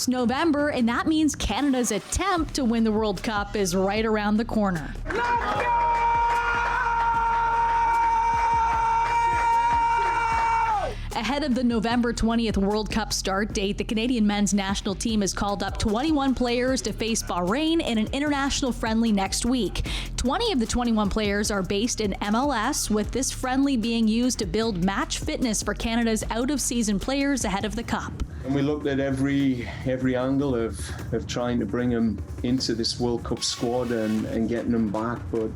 starts November, and that means Canada's attempt to win the World Cup is right around the corner. Let's go! Ahead of the November 20th World Cup start date, the Canadian men's national team has called up 21 players to face Bahrain in an international friendly next week. 20 of the 21 players are based in MLS, with this friendly being used to build match fitness for Canada's out-of-season players ahead of the Cup. And we looked at every angle of trying to bring them into this World Cup squad and getting them back, but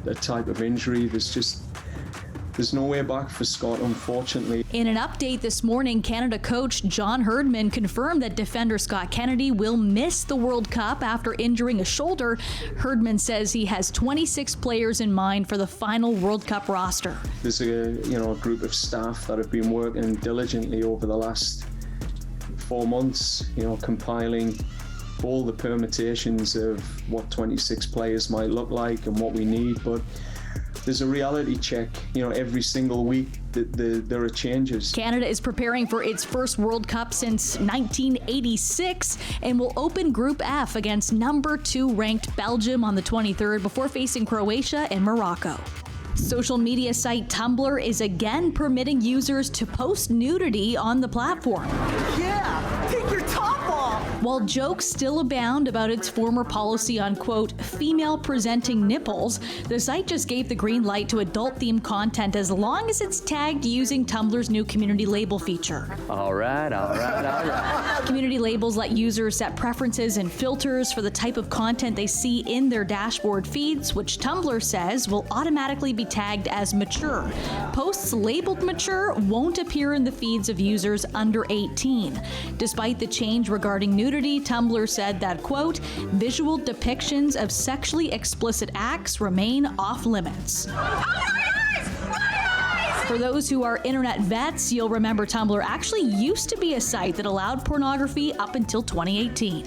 that type of injury, there's no way back for Scott, unfortunately. In an update this morning, Canada coach John Herdman confirmed that defender Scott Kennedy will miss the World Cup after injuring a shoulder. Herdman says he has 26 players in mind for the final World Cup roster. There's a group of staff that have been working diligently over the last 4 months, compiling all the permutations of what 26 players might look like and what we need, but there's a reality check, every single week that there are changes. Canada is preparing for its first World Cup since 1986 and will open Group F against number 2 ranked Belgium on the 23rd before facing Croatia and Morocco. Social media site Tumblr is again permitting users to post nudity on the platform. Yeah, take your top off! While jokes still abound about its former policy on, quote, female-presenting nipples, the site just gave the green light to adult-themed content as long as it's tagged using Tumblr's new community label feature. All right. Community labels let users set preferences and filters for the type of content they see in their dashboard feeds, which Tumblr says will automatically be tagged as mature. Posts labeled mature won't appear in the feeds of users under 18. Despite the change regarding nudity, Tumblr said that, quote, visual depictions of sexually explicit acts remain off limits. For those who are internet vets, you'll remember Tumblr actually used to be a site that allowed pornography up until 2018.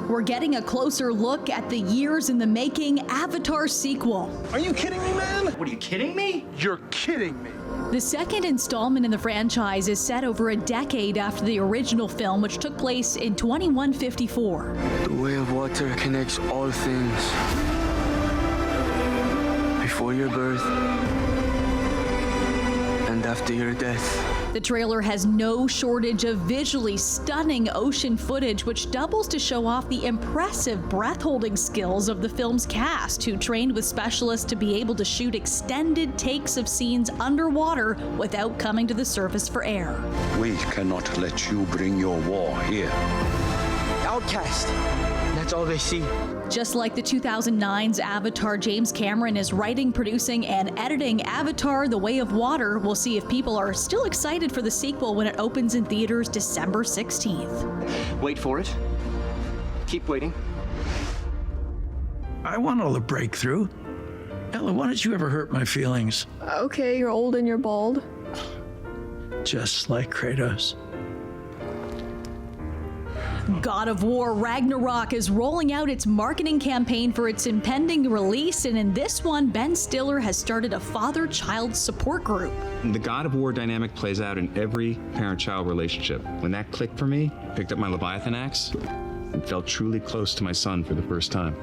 We're getting a closer look at the years in the making Avatar sequel. Are you kidding me, man? What, are you kidding me? You're kidding me. The second installment in the franchise is set over a decade after the original film, which took place in 2154. The way of water connects all things. Before your birth and after your death. The trailer has no shortage of visually stunning ocean footage, which doubles to show off the impressive breath-holding skills of the film's cast, who trained with specialists to be able to shoot extended takes of scenes underwater without coming to the surface for air. We cannot let you bring your war here. Outcast. That's all they see. Just like the 2009's Avatar, James Cameron is writing, producing, and editing Avatar: The Way of Water. We'll see if people are still excited for the sequel when it opens in theaters December 16th. Wait for it. Keep waiting. I want all the breakthrough. Ella, why don't you ever hurt my feelings? Okay, you're old and you're bald. Just like Kratos. God of War Ragnarök is rolling out its marketing campaign for its impending release, and in this one, Ben Stiller has started a father-child support group. The God of War dynamic plays out in every parent-child relationship. When that clicked for me, I picked up my Leviathan axe and felt truly close to my son for the first time.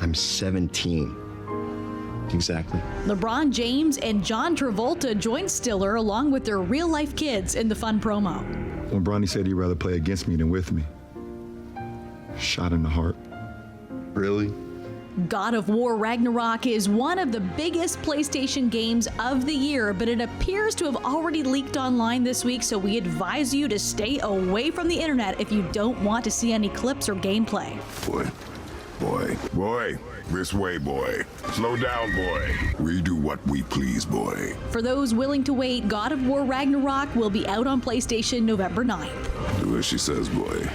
I'm 17. Exactly. LeBron James and John Travolta joined Stiller along with their real-life kids in the fun promo. When Bronny said he'd rather play against me than with me. Shot in the heart. Really? God of War Ragnarök is one of the biggest PlayStation games of the year, but it appears to have already leaked online this week, so we advise you to stay away from the internet if you don't want to see any clips or gameplay. Boy, this way, boy. Slow down, boy. We do what we please, boy. For those willing to wait, God of War Ragnarök will be out on PlayStation November 9th. Do as she says, boy.